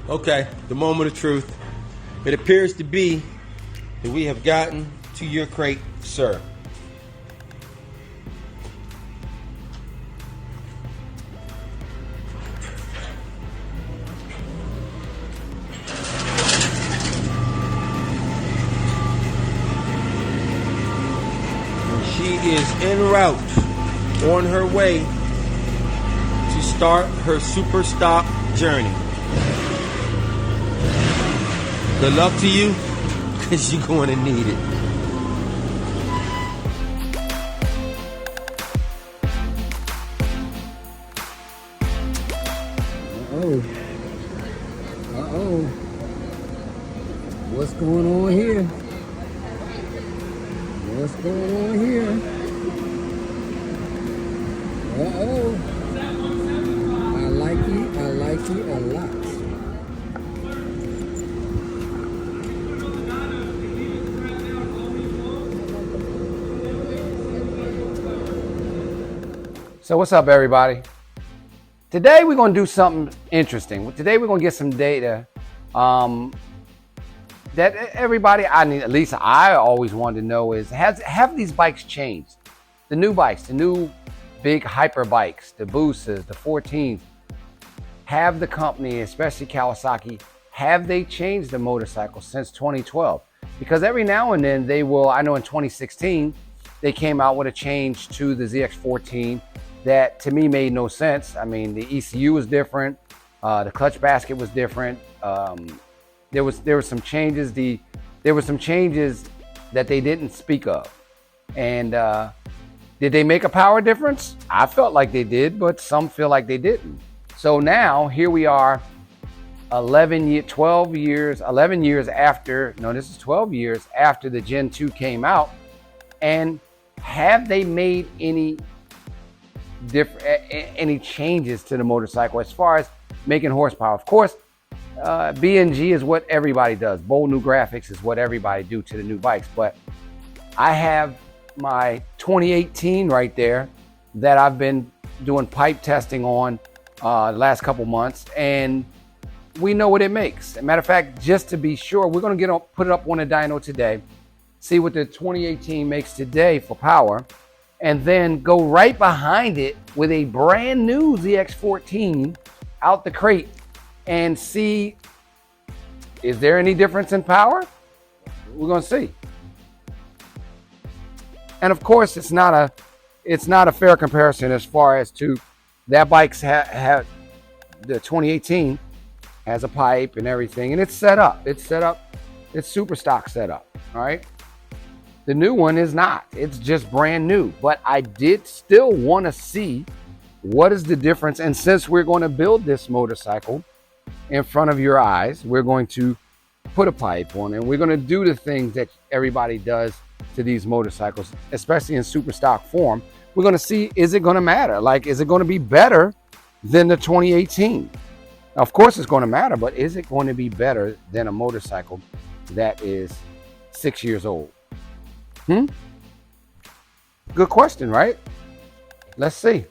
Okay, the moment of truth. It appears to be that we have gotten to your crate, sir. And she is en route on her way to start her super stock journey. Good luck to you, because you're going to need it. Uh-oh. What's going on here? What's going on here? Uh-oh. I like it a lot. So what's up, everybody? Today we're going to do something interesting. Today we're going to get some data that everybody, at least I always wanted to know is, have these bikes changed? The new bikes, the new big hyper bikes, the Boosters, the 14s, have the company, especially Kawasaki, have they changed the motorcycle since 2012? Because every now and then they will, I know in 2016, they came out with a change to the ZX14 that to me made no sense. I mean, the ECU was different, the clutch basket was different. There were some changes. There were some changes that they didn't speak of. And did they make a power difference? I felt like they did, but some feel like they didn't. So now here we are, 11 years after. No, this is 12 years after the Gen 2 came out, and have they made any changes to the motorcycle as far as making horsepower? Of course, B&G is what everybody does. Bold new graphics is what everybody do to the new bikes. But I have my 2018 right there that I've been doing pipe testing on the last couple months, and we know what it makes. As a matter of fact, just to be sure, we're going to put it up on a dyno today, see what the 2018 makes today for power, and then go right behind it with a brand new ZX14 out the crate and see, is there any difference in power? We're going to see. And of course, it's not a fair comparison as far as to that bike's have the 2018 has a pipe and everything, and it's set up. It's super stock set up. All right. The new one is not. It's just brand new. But I did still want to see what is the difference. And since we're going to build this motorcycle in front of your eyes, we're going to put a pipe on, and we're going to do the things that everybody does to these motorcycles, especially in super stock form. We're going to see, is it going to matter? Like, is it going to be better than the 2018? Now, of course it's going to matter, but is it going to be better than a motorcycle that is 6 years old? Good question, right? Let's see.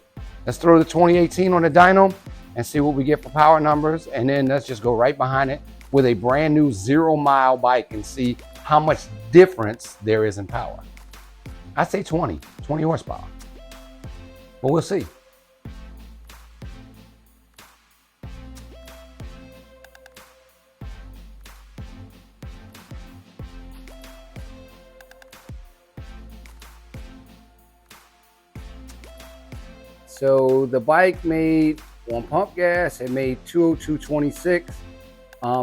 Let's throw the 2018 on the dyno and see what we get for power numbers. And then let's just go right behind it with a brand new 0-mile bike and see how much difference there is in power. I'd say 20 horsepower, but we'll see. So the bike made on pump gas, it made 202.26.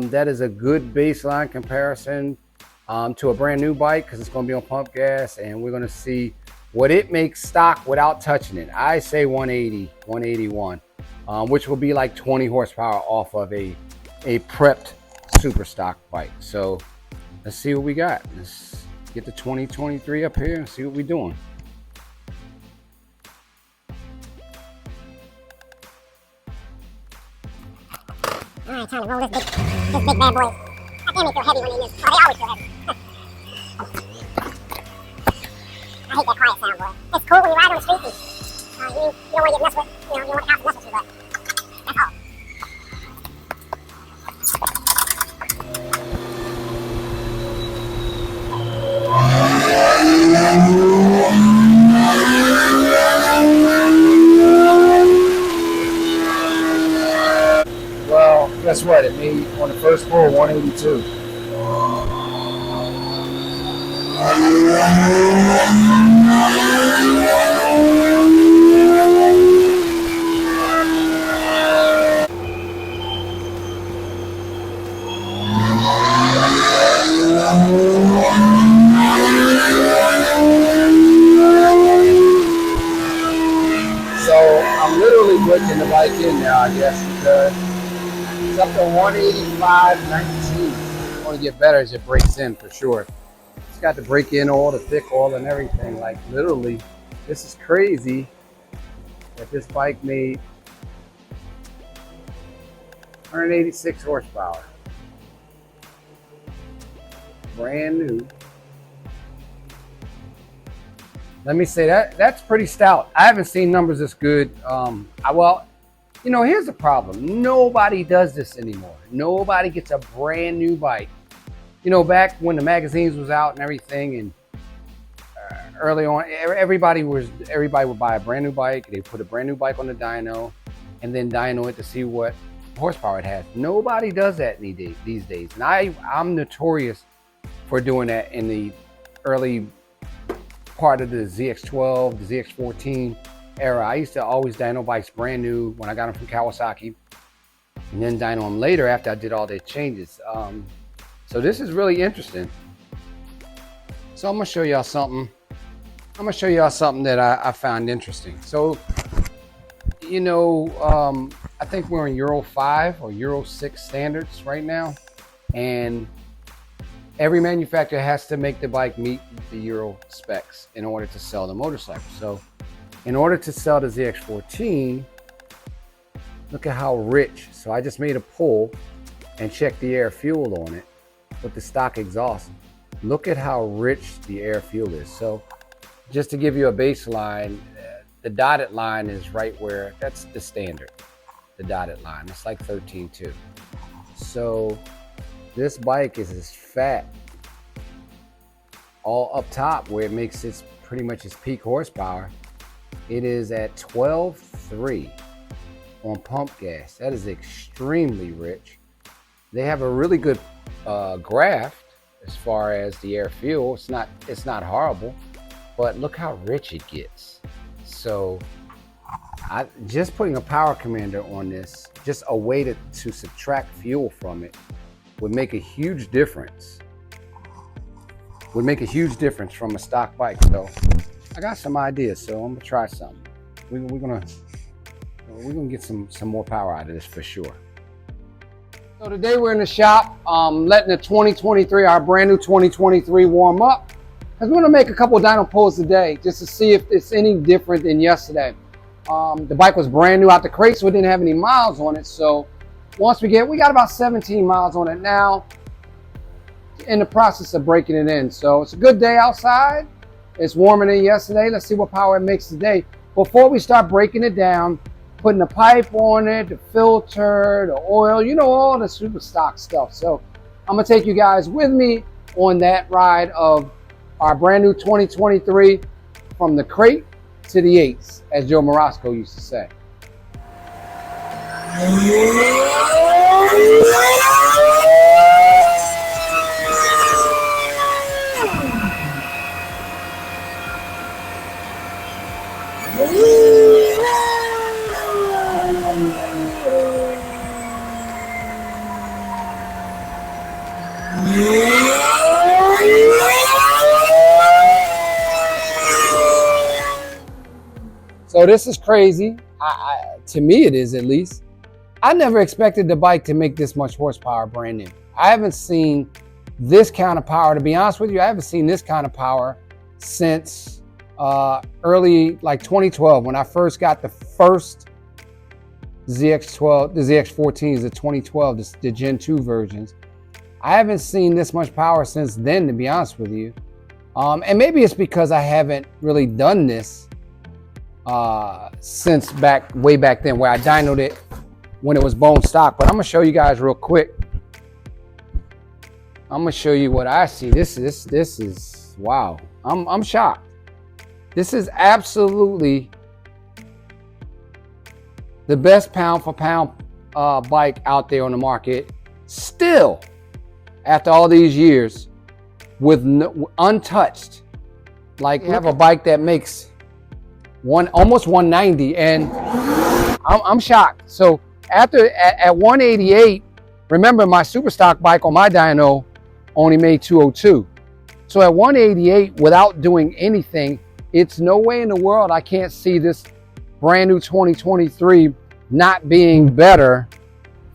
That is a good baseline comparison to a brand new bike because it's going to be on pump gas, and we're going to see what it makes stock without touching it. I say 180, 181, which will be like 20 horsepower off of a prepped super stock bike. So let's see what we got. Let's get the 2023 up here and see what we're doing. All right, time to roll this big bad boy. God damn, they feel heavy when they use. Oh, they always feel heavy. I hate that quiet sound, boy. It's cool when you ride on the street and you don't want to get messed with, you don't want the cops to mess with you, but that's all. guess what? It made on the first pull 182. So I'm literally breaking the bike in now, I guess, because it's up to 185.19. It's going to get better as it breaks in for sure. It's got the break in oil, the thick oil, and everything. Like literally, this is crazy that this bike made 186 horsepower. Brand new. Let me say that's pretty stout. I haven't seen numbers this good. Well, you know, here's the problem. Nobody does this anymore. Nobody gets a brand new bike. You know, back when the magazines was out and everything, and early on, everybody would buy a brand new bike. They put a brand new bike on the dyno, and then dyno it to see what horsepower it has. Nobody does that these days, and I'm notorious for doing that in the early part of the ZX12, the ZX14 era. I used to always dyno bikes brand new when I got them from Kawasaki, and then dyno them later after I did all their changes. So this is really interesting. So I'm gonna show y'all something. I'm gonna show y'all something that I found interesting. So, you know, I think we're in Euro 5 or Euro 6 standards right now, and every manufacturer has to make the bike meet the Euro specs in order to sell the motorcycle. So in order to sell the ZX14, look at how rich. So I just made a pull and checked the air fuel on it with the stock exhaust. Look at how rich the air fuel is. So just to give you a baseline, the dotted line is right where, that's the standard, the dotted line. It's like 13.2. So this bike is as fat all up top where it makes its pretty much its peak horsepower. It is at 12.3 on pump gas. That is extremely rich. They have a really good graph as far as the air fuel. It's not horrible, but look how rich it gets. So just putting a power commander on this, just a way to subtract fuel from it, would make a huge difference. Would make a huge difference from a stock bike. So I got some ideas, so I'm gonna try something. We're gonna get some more power out of this for sure. So today we're in the shop, letting the 2023, our brand new 2023 warm up. Because we're gonna make a couple of dyno pulls today just to see if it's any different than yesterday. The bike was brand new out the crate, so it didn't have any miles on it. So once we got about 17 miles on it now, in the process of breaking it in. So it's a good day outside. It's warmer than yesterday. Let's see what power it makes today. Before we start breaking it down, putting the pipe on it, the filter, the oil, you know, all the super stock stuff. So I'm gonna take you guys with me on that ride of our brand new 2023 from the crate to the 8's, as Joe Morosco used to say. So this is crazy. To me, it is, at least. I never expected the bike to make this much horsepower brand new. I haven't seen this kind of power, to be honest with you. I haven't seen this kind of power since early, like 2012, when I first got the first ZX12, the ZX14s, the 2012, the Gen 2 versions. I haven't seen this much power since then, to be honest with you. And maybe it's because I haven't really done this since way back then, where I dynoed it when it was bone stock. But I'm gonna show you guys real quick. I'm gonna show you what I see. This is wow. I'm shocked. This is absolutely the best pound for pound bike out there on the market still after all these years with untouched. Like you have a bike that makes almost 190, and I'm shocked. So after at 188, remember my super stock bike on my dyno only made 202. So at 188, without doing anything, it's no way in the world I can't see this brand new 2023 not being better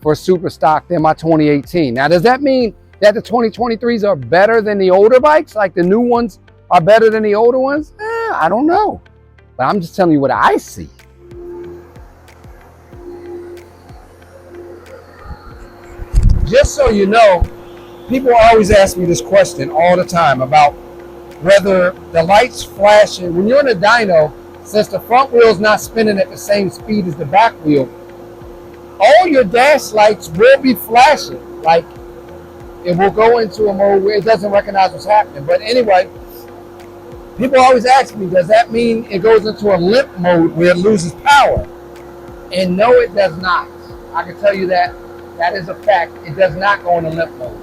for super stock than my 2018. Now, does that mean that the 2023s are better than the older bikes? Like the new ones are better than the older ones? I don't know. But I'm just telling you what I see. Just so you know, people always ask me this question all the time about whether the lights flashing. When you're in a dyno, since the front wheel's not spinning at the same speed as the back wheel, all your dash lights will be flashing. Like it will go into a mode where it doesn't recognize what's happening. But anyway, people always ask me, does that mean it goes into a limp mode where it loses power? And no, it does not. I can tell you that. That is a fact. It does not go into limp mode.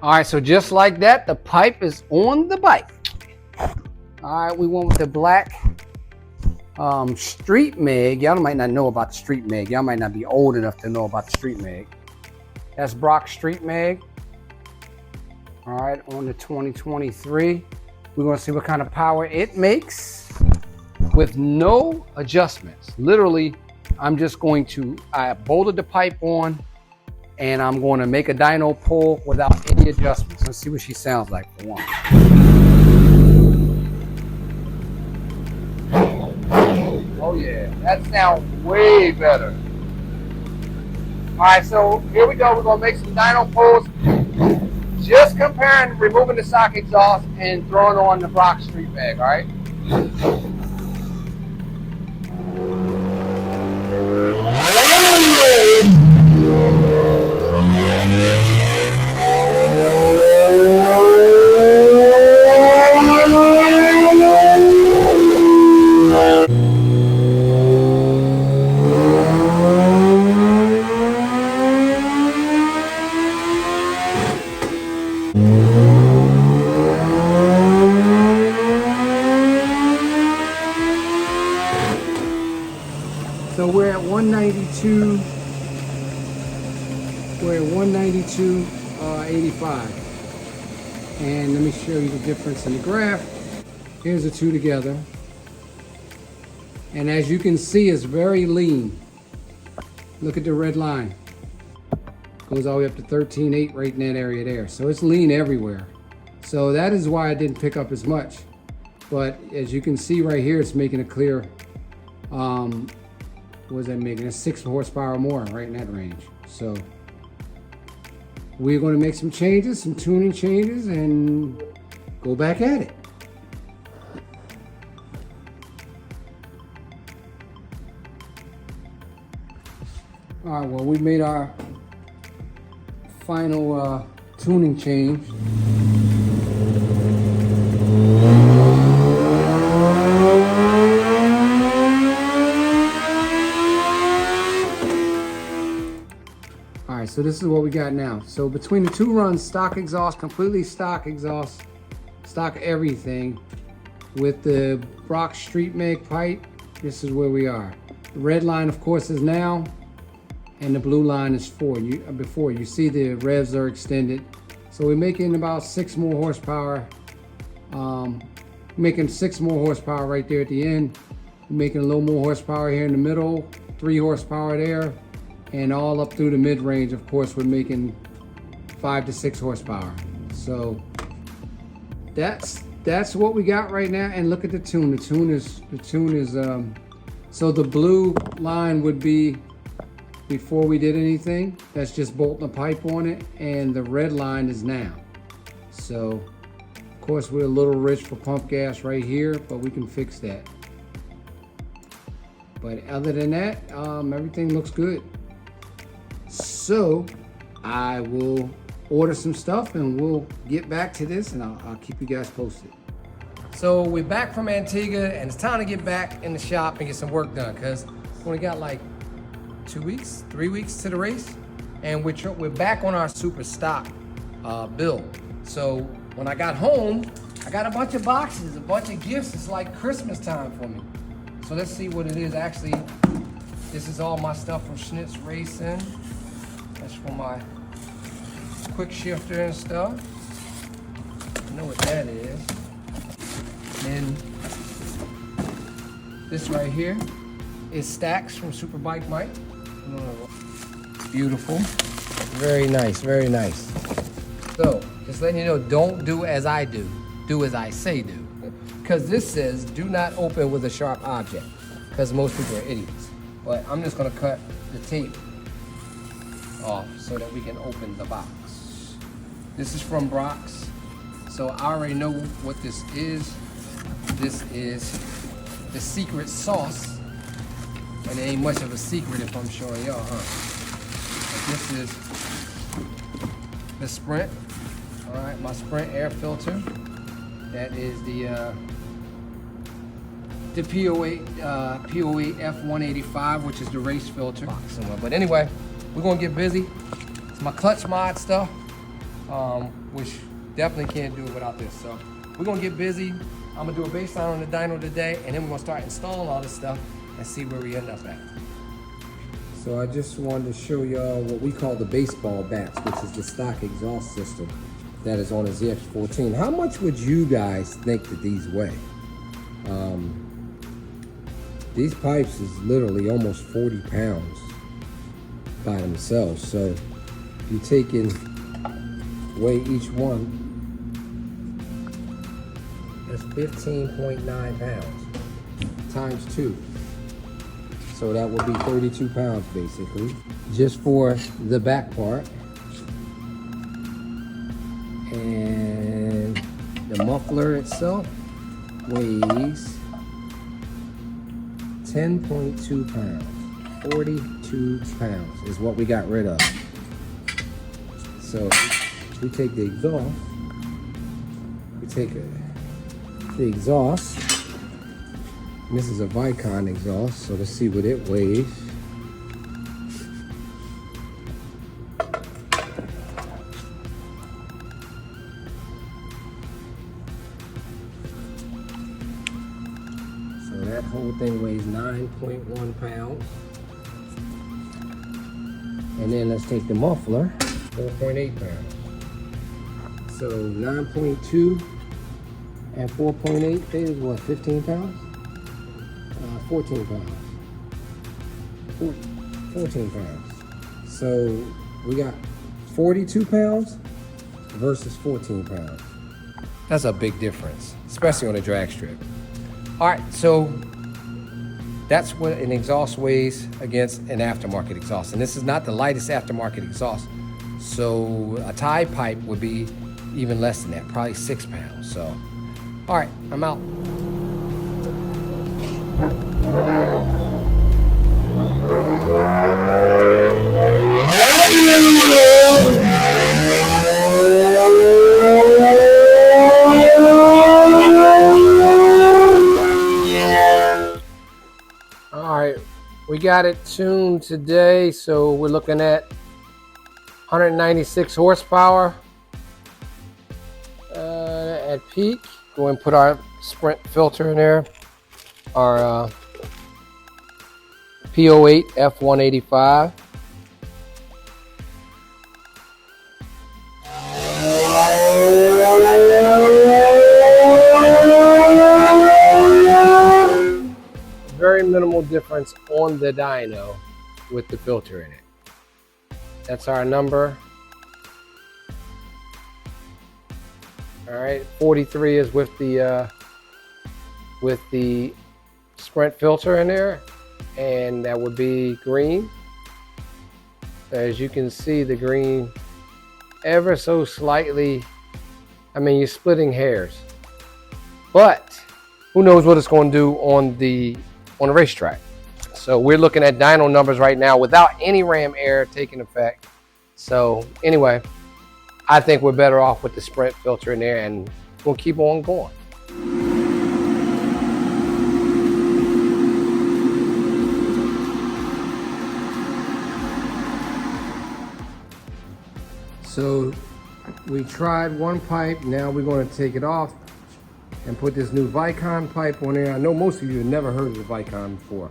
All right, so just like that, the pipe is on the bike. All right, we went with the black Street Meg. Y'all might not know about the Street Meg. Y'all might not be old enough to know about the Street Meg. That's Brock Street Meg. All right, on the 2023. We're gonna see what kind of power it makes with no adjustments. Literally, I'm just going to, I bolted the pipe on, and I'm going to make a dyno pull without any adjustments. Let's see what she sounds like for one. Oh yeah, that sounds way better. All right, so here we go. We're gonna make some dyno pulls. Just comparing, removing the stock exhaust and throwing on the Brock Street Bag, all right? So we're at 192. We're at 192.85. And let me show you the difference in the graph. Here's the two together. And as you can see, it's very lean. Look at the red line. Goes all the way up to 13.8 right in that area there. So it's lean everywhere. So that is why I didn't pick up as much. But as you can see right here, it's making a clear, what is that making? That's 6 horsepower more, right in that range. So we're going to make some changes, some tuning changes, and go back at it. All right, well, we made our final tuning change. All right, so this is what we got now. So between the two runs, stock exhaust, completely stock exhaust, stock everything, with the Brock Street Meg pipe, this is where we are. The red line, of course, is now, and the blue line is before. You see the revs are extended. So we're making about 6 more horsepower. Making 6 more horsepower right there at the end. Making a little more horsepower here in the middle, 3 horsepower there, and all up through the mid-range. Of course, we're making 5 to 6 horsepower. So that's what we got right now. And look at the tune. The tune is so the blue line would be before we did anything. That's just bolting a pipe on it, and the red line is now. So of course we're a little rich for pump gas right here, but we can fix that. But other than that, everything looks good. So I will order some stuff and we'll get back to this, and I'll keep you guys posted. So we're back from Antigua and it's time to get back in the shop and get some work done, because we only got like 2 weeks, 3 weeks to the race, and we're back on our super stock build. So when I got home, I got a bunch of boxes, a bunch of gifts. It's like Christmas time for me. So let's see what it is. Actually, this is all my stuff from Schnitz Racing. That's for my quick shifter and stuff. I know what that is. And this right here is Stacks from Superbike Mike. Beautiful. Very nice, very nice. So, just letting you know, don't do as I do. Do as I say do. Because this says, do not open with a sharp object. Because most people are idiots. But I'm just gonna cut the tape off so that we can open the box. This is from Brock's. So I already know what this is. This is the secret sauce. And it ain't much of a secret if I'm showing y'all, huh? But this is the Sprint. All right, my Sprint air filter. That is the PO8 F185, which is the race filter. But anyway, we're gonna get busy. It's my clutch mod stuff, which definitely can't do it without this. So we're gonna get busy. I'm gonna do a baseline on the dyno today, and then we're gonna start installing all this stuff and see where we end up at. So I just wanted to show y'all what we call the baseball bats, which is the stock exhaust system that is on a ZX14. How much would you guys think that these weigh? These pipes is literally almost 40 pounds by themselves. So if you take in, weigh each one, that's 15.9 pounds times 2. So that would be 32 pounds basically, just for the back part. And the muffler itself weighs 10.2 pounds. 42 pounds is what we got rid of. So if we take the exhaust, the exhaust, and this is a Vicon exhaust, so let's see what it weighs. So that whole thing weighs 9.1 pounds. And then let's take the muffler, 4.8 pounds. So 9.2 and 4.8 is what, 15 pounds? 14 pounds. 14 pounds. So we got 42 pounds versus 14 pounds. That's a big difference, especially on a drag strip. All right, so that's what an exhaust weighs against an aftermarket exhaust. And this is not the lightest aftermarket exhaust. So a tie pipe would be even less than that, probably 6 pounds. So, all right, I'm out. All right, we got it tuned today, so we're looking at 196 horsepower at peak. Go and put our Sprint filter in there, our PO8 F185. Very minimal difference on the dyno with the filter in it. That's our number. All right, 43 is with the Sprint filter in there, and that would be green. As you can see, the green ever so slightly, I mean, you're splitting hairs, but who knows what it's going to do on the racetrack. So we're looking at dyno numbers right now without any RAM error taking effect. So anyway, I think we're better off with the Sprint filter in there, and we'll keep on going. So we tried one pipe, now we're going to take it off and put this new Vicon pipe on there. I know most of you have never heard of the Vicon before,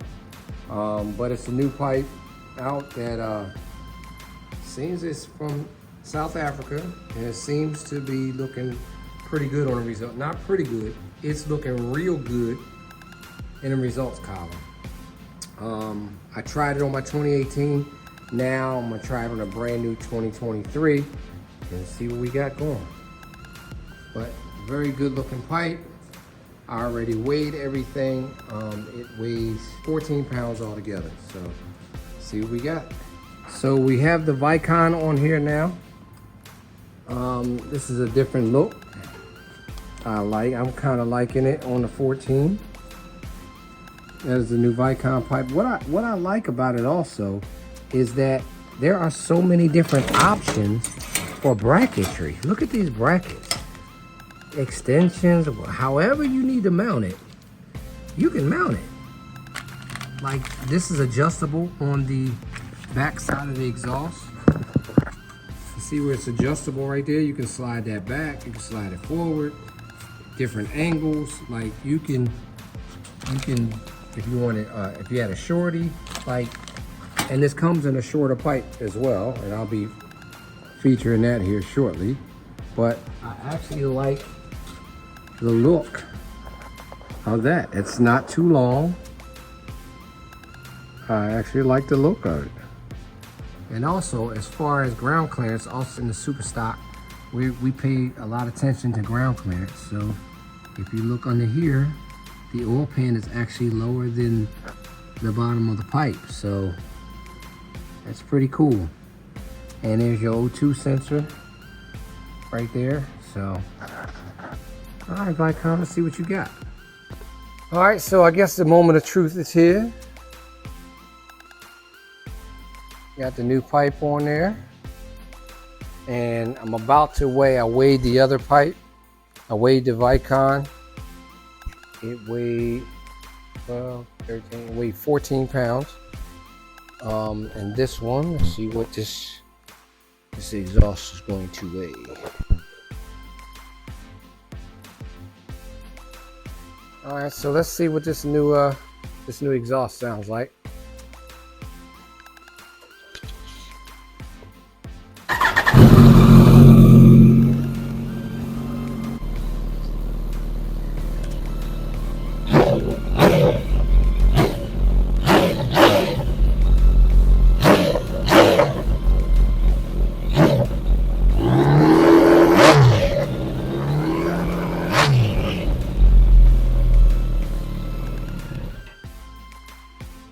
but it's a new pipe out that seems it's from South Africa, and it seems to be looking pretty good on the result. Not pretty good, it's looking real good in the results column. I tried it on my 2018. Now I'm gonna try it on a brand new 2023 and see what we got going. But very good looking pipe. I already weighed everything. It weighs 14 pounds altogether. So see what we got. So we have the Vicon on here now. This is a different look. I'm kind of liking it on the 14. There's the new Vicon pipe. What I like about it also is that there are so many different options for bracketry. Look at these brackets. Extensions, however you need to mount it, you can mount it. Like this is adjustable on the back side of the exhaust. You see where it's adjustable right there? You can slide that back, you can slide it forward, different angles. Like you can if you want it, if you had a shorty, like, and this comes in a shorter pipe as well, and I'll be featuring that here shortly. But I actually like the look of that. It's not too long. I actually like the look of it. And also, as far as ground clearance, also in the super stock, we pay a lot of attention to ground clearance. So if you look under here, the oil pan is actually lower than the bottom of the pipe. So that's pretty cool. And there's your O2 sensor right there. So, all right, Vicon, let's see what you got. All right, so I guess the moment of truth is here. Got the new pipe on there. And I'm about to weigh, I weighed the other pipe. I weighed the Vicon. It weighed 12, 13, it weighed 14 pounds. And this one, let's see what this exhaust is going to weigh. All right, so let's see what this new exhaust sounds like.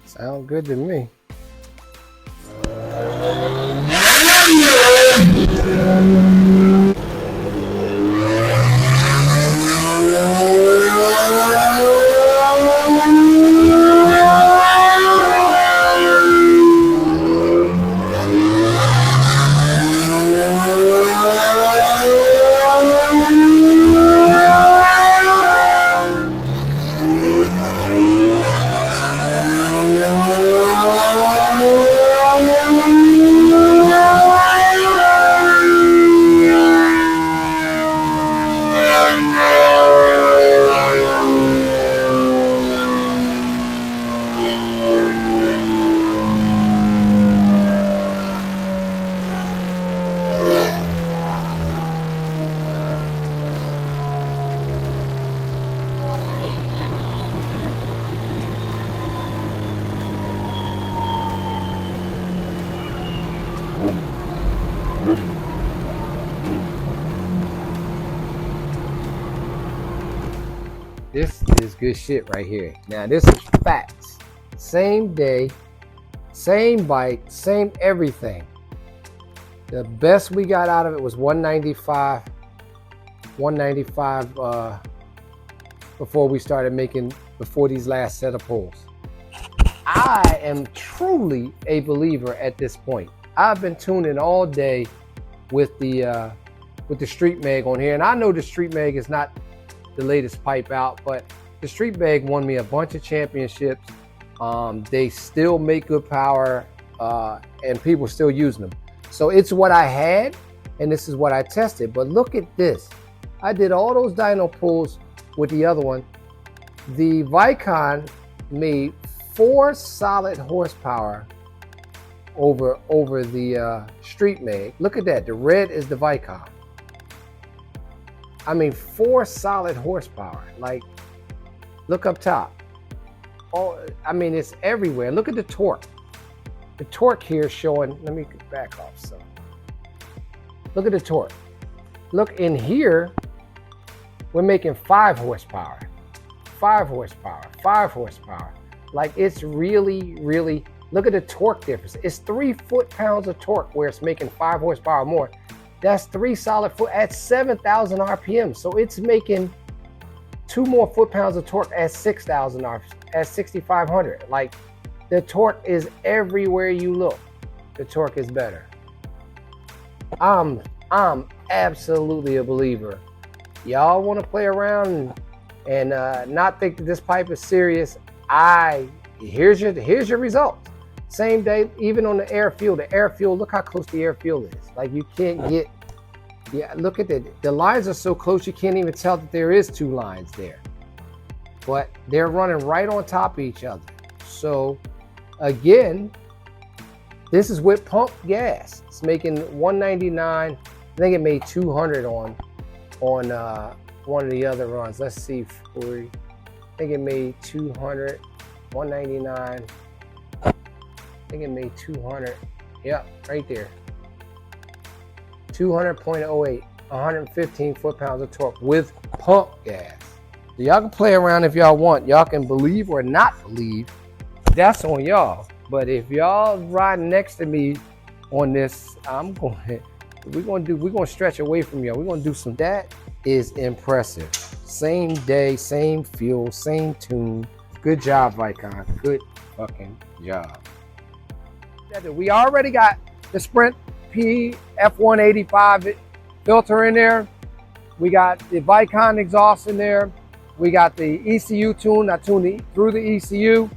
Sound good to me. This is good shit right here. Now this is facts. Same day, same bike, same everything. The best we got out of it was 195 before we started making, before these last set of pulls. I am truly a believer at this point. I've been tuning all day with the Street Mag on here, and I know the Street Mag is not the latest pipe out, but the Street Mag won me a bunch of championships. They still make good power, and people still using them. So it's what I had, and this is what I tested. But look at this. I did all those dyno pulls with the other one. The Vicon made 4 solid horsepower over the Street Mag. Look at that. The red is the Vicon. I mean, 4 solid horsepower. Like, look up top. Oh, I mean, it's everywhere. Look at the torque. The torque here is showing. Let me back off some. Look at the torque. Look in here. We're making 5 horsepower. 5 horsepower. 5 horsepower. Like, it's really, really. Look at the torque difference. It's 3 foot-pounds of torque where it's making 5 horsepower more. That's 3 solid foot at 7,000 RPM. So it's making 2 more foot-pounds of torque at 6,000 RPM, at 6,500. Like, the torque is everywhere you look. The torque is better. I'm absolutely a believer. Y'all want to play around and not think that this pipe is serious? Here's your results. Same day, even on the air fuel. The air fuel, look how close the air fuel is. Like, you can't get, yeah, look at that. The lines are so close you can't even tell that there is 2 lines there. But they're running right on top of each other. So again, this is with pump gas. It's making 199. I think it made 200 on one of the other runs. Let's see, I think it made 200, 199. I think it made 200. Yep, right there. 200.08, 115 foot-pounds of torque with pump gas. So y'all can play around if y'all want. Y'all can believe or not believe. That's on y'all. But if y'all riding next to me on this, we're gonna stretch away from y'all. We're gonna do some. That is impressive. Same day, same fuel, same tune. Good job, Vicon. Good fucking job. We already got the Sprint P F185 filter in there. We got the Vicon exhaust in there. We got the ECU tune. I tuned through the ECU.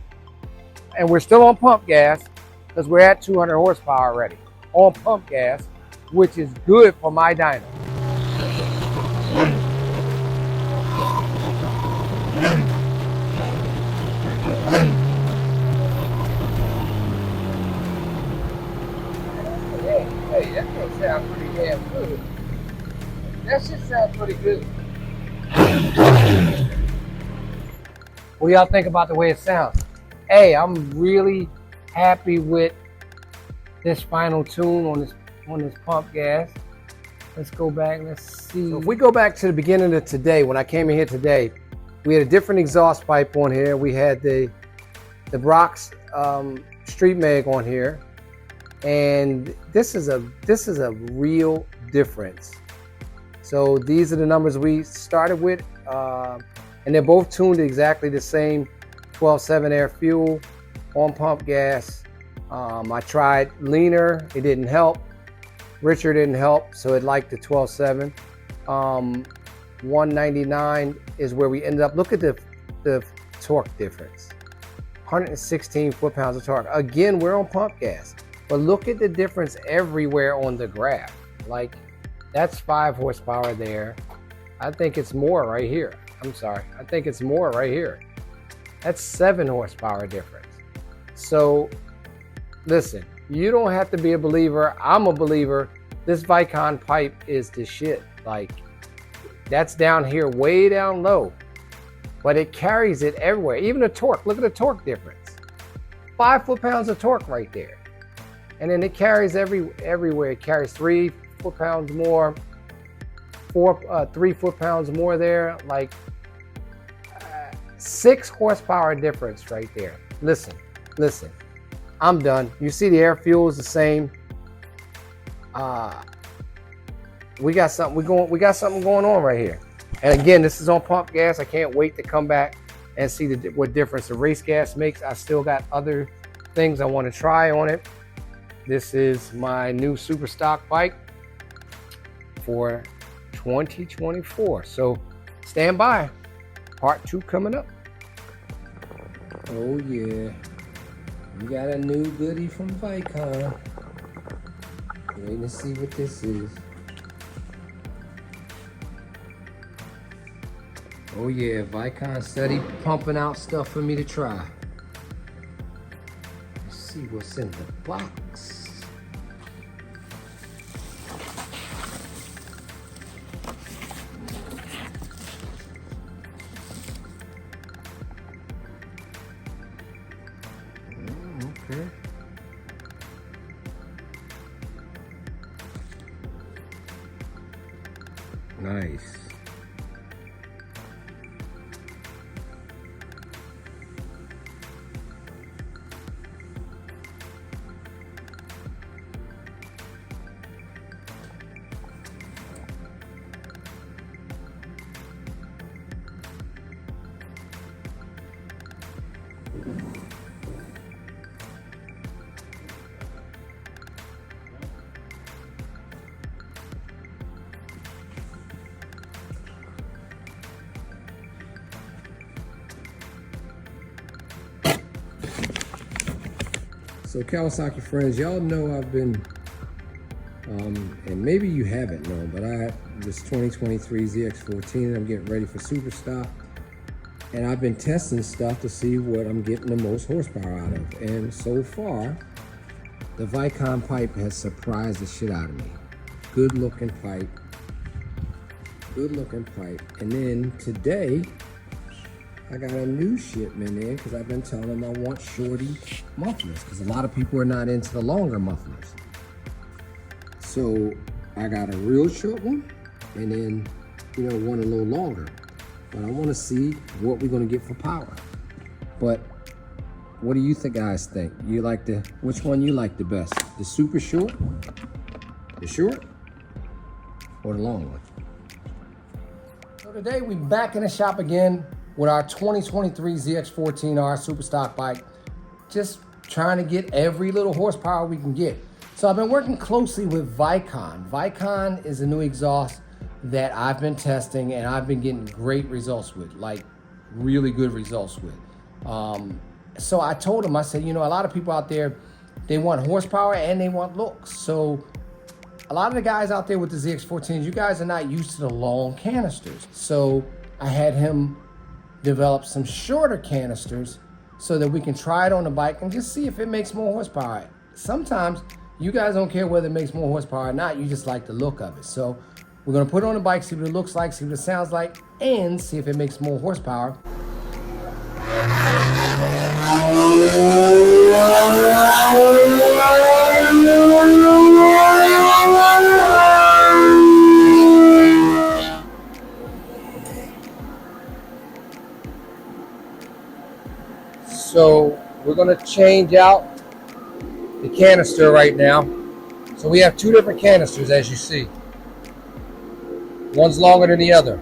And we're still on pump gas because we're at 200 horsepower already on pump gas, which is good for my dyno. Hey, that shit sounds pretty damn good. That shit sounds pretty good. What do y'all think about the way it sounds? Hey, I'm really happy with this final tune on this pump gas. Let's go back, let's see. So if we go back to the beginning of today, when I came in here today, we had a different exhaust pipe on here. We had the Brock's Street Mag on here. And this is a real difference. So these are the numbers we started with, and they're both tuned exactly the same. 12.7 air fuel on pump gas. I tried leaner, it didn't help. Richer didn't help, so it liked the 12.7. 199 is where we ended up. Look at the torque difference. 116 foot-pounds of torque. Again, we're on pump gas, but look at the difference everywhere on the graph. Like, that's 5 horsepower there. I think it's more right here. I'm sorry, I think it's more right here. That's 7 horsepower difference. So listen, you don't have to be a believer. I'm a believer. This Vicon pipe is the shit. Like, that's down here, way down low, but it carries it everywhere. Even the torque, look at the torque difference. 5 foot-pounds of torque right there. And then it carries everywhere. It carries 3 foot-pounds more, 3 foot-pounds more there. Like, 6 horsepower difference right there. Listen, I'm done. You see the air fuel is the same. We got something going on right here. And again, this is on pump gas. I can't wait to come back and see what difference the race gas makes. I still got other things I want to try on it. This is my new super stock bike for 2024. So stand by, part 2 coming up. Oh yeah, we got a new goodie from Vicon. Waiting to see what this is. Oh yeah, Vicon steady pumping out stuff for me to try. Let's see what's in the box. Okay. Nice. So Kawasaki friends, y'all know I've been, and maybe you haven't known, but I have this 2023 ZX14, I'm getting ready for super stock, and I've been testing stuff to see what I'm getting the most horsepower out of. And so far, the Vicon pipe has surprised the shit out of me. Good looking pipe. Good looking pipe. And then today, I got a new shipment in because I've been telling them I want shorty mufflers because a lot of people are not into the longer mufflers. So I got a real short one and then, you know, one a little longer. But I want to see what we're going to get for power. But what do you guys think? You like which one you like the best? The super short, the short, or the long one? So today we're back in the shop again with our 2023 ZX14R super stock bike, just trying to get every little horsepower we can get. So I've been working closely with Vicon. Vicon is a new exhaust that I've been testing and I've been getting great results with, like really good results with. So I told him, I said, you know, a lot of people out there, they want horsepower and they want looks. So a lot of the guys out there with the ZX14s, you guys are not used to the long canisters. So I had him develop some shorter canisters so that we can try it on the bike and just see if it makes more horsepower. Sometimes you guys don't care whether it makes more horsepower or not, you just like the look of it. So we're gonna put it on the bike, see what it looks like, see what it sounds like, and see if it makes more horsepower. So we're going to change out the canister right now. So we have two different canisters, as you see. One's longer than the other.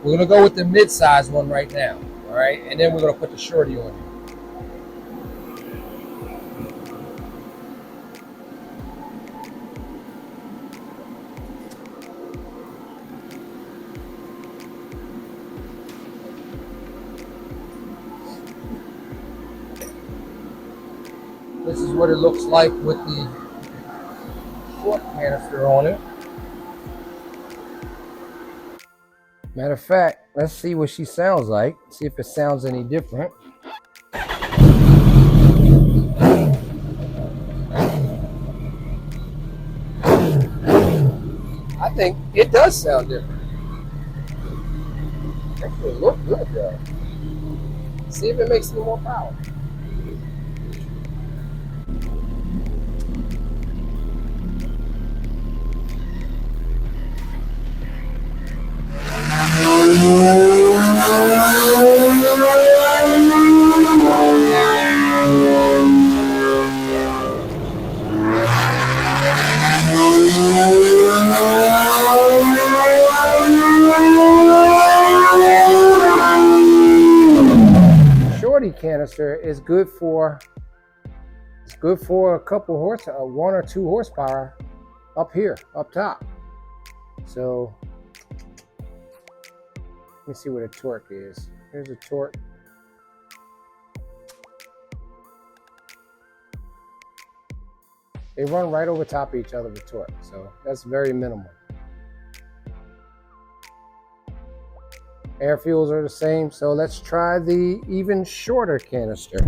We're going to go with the mid-size one right now, all right? And then we're going to put the shorty on here. This is what it looks like with the short canister on it. Matter of fact, let's see what she sounds like. See if it sounds any different. I think it does sound different. Actually, it looks good though. See if it makes any more power. canister is good for, a couple horse, 1 or 2 horsepower up here, up top. So let me see what a torque is. Here's a torque. They run right over top of each other with torque, so that's very minimal. Air fuels are the same, so let's try the even shorter canister.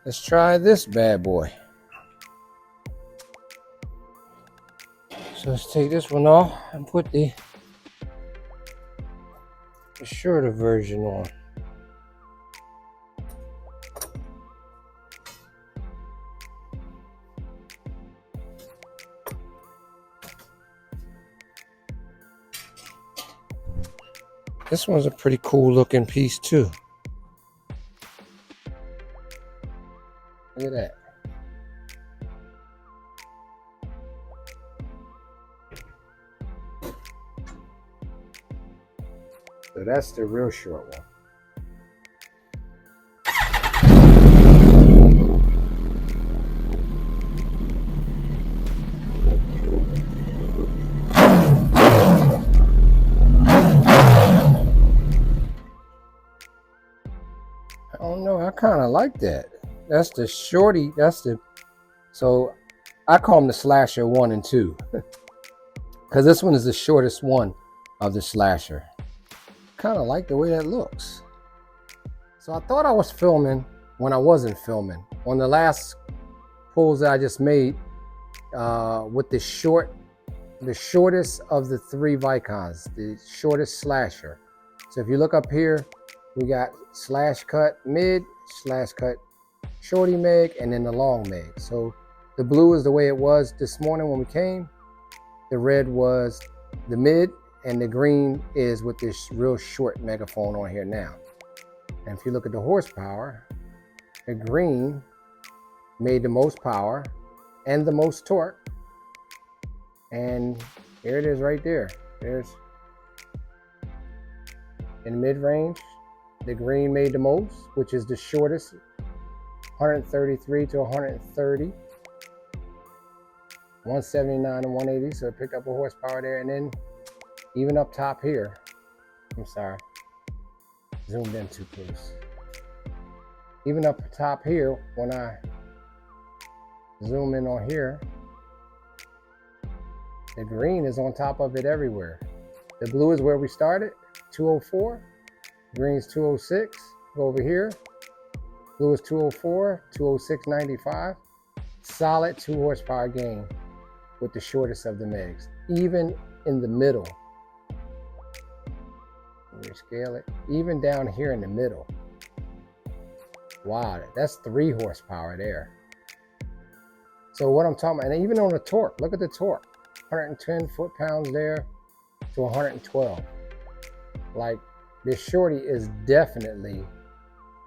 Let's try this bad boy. So let's take this one off and put the shorter version on. This one's a pretty cool looking piece too. Look at that. So that's the real short one. I don't know, I kind of like that. That's the shorty, so I call them the slasher 1 and 2. Because this one is the shortest one of the slasher. Kind of like the way that looks. So I thought I was filming when I wasn't filming. On the last pulls that I just made with the shortest of the 3 Vicons, the shortest slasher. So if you look up here, we got slash cut mid, slash cut shorty meg, and then the long meg. So the blue is the way it was this morning when we came. The red was the mid, and the green is with this real short megaphone on here now. And if you look at the horsepower, the green made the most power and the most torque. And here it is right there. There's in mid-range, the green made the most, which is the shortest, 133 to 130. 179 and 180, so it picked up a horsepower there. And then even up top here, I'm sorry, zoomed in too close. Even up top here, when I zoom in on here, the green is on top of it everywhere. The blue is where we started, 204. Green's 206. Go over here. Blue is 204, 206.95. Solid 2 horsepower gain with the shortest of the megs. Even in the middle. Let me scale it. Even down here in the middle. Wow, that's 3 horsepower there. So what I'm talking about, and even on the torque, look at the torque. 110 foot-pounds there to 112. Like, this shorty is definitely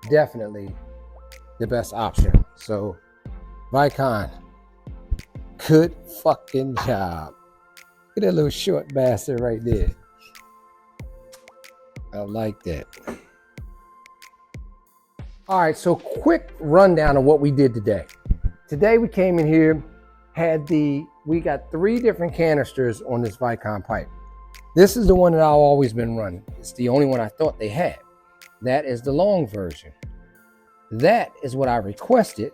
the best option. So, Vicon, good fucking job. Look at that little short bastard right there. I like that. All right, so quick rundown of what we did today. Today we came in here, we got 3 different canisters on this Vicon pipe. This is the one that I've always been running. It's the only one I thought they had. That is the long version. That is what I requested,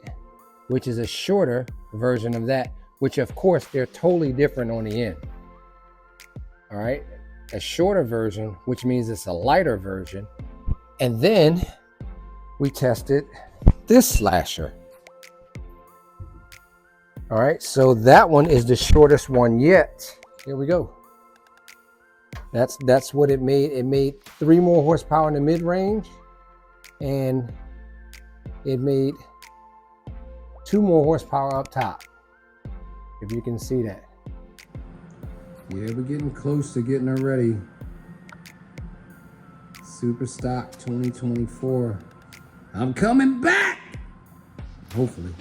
which is a shorter version of that, which of course they're totally different on the end. All right, a shorter version, which means it's a lighter version. And then we tested this slasher. All right, so that one is the shortest one yet. Here we go. That's what it made. It made 3 more horsepower in the mid-range, and it made 2 more horsepower up top, if you can see that. Yeah, we're getting close to getting her ready. Super Stock 2024. I'm coming back! Hopefully.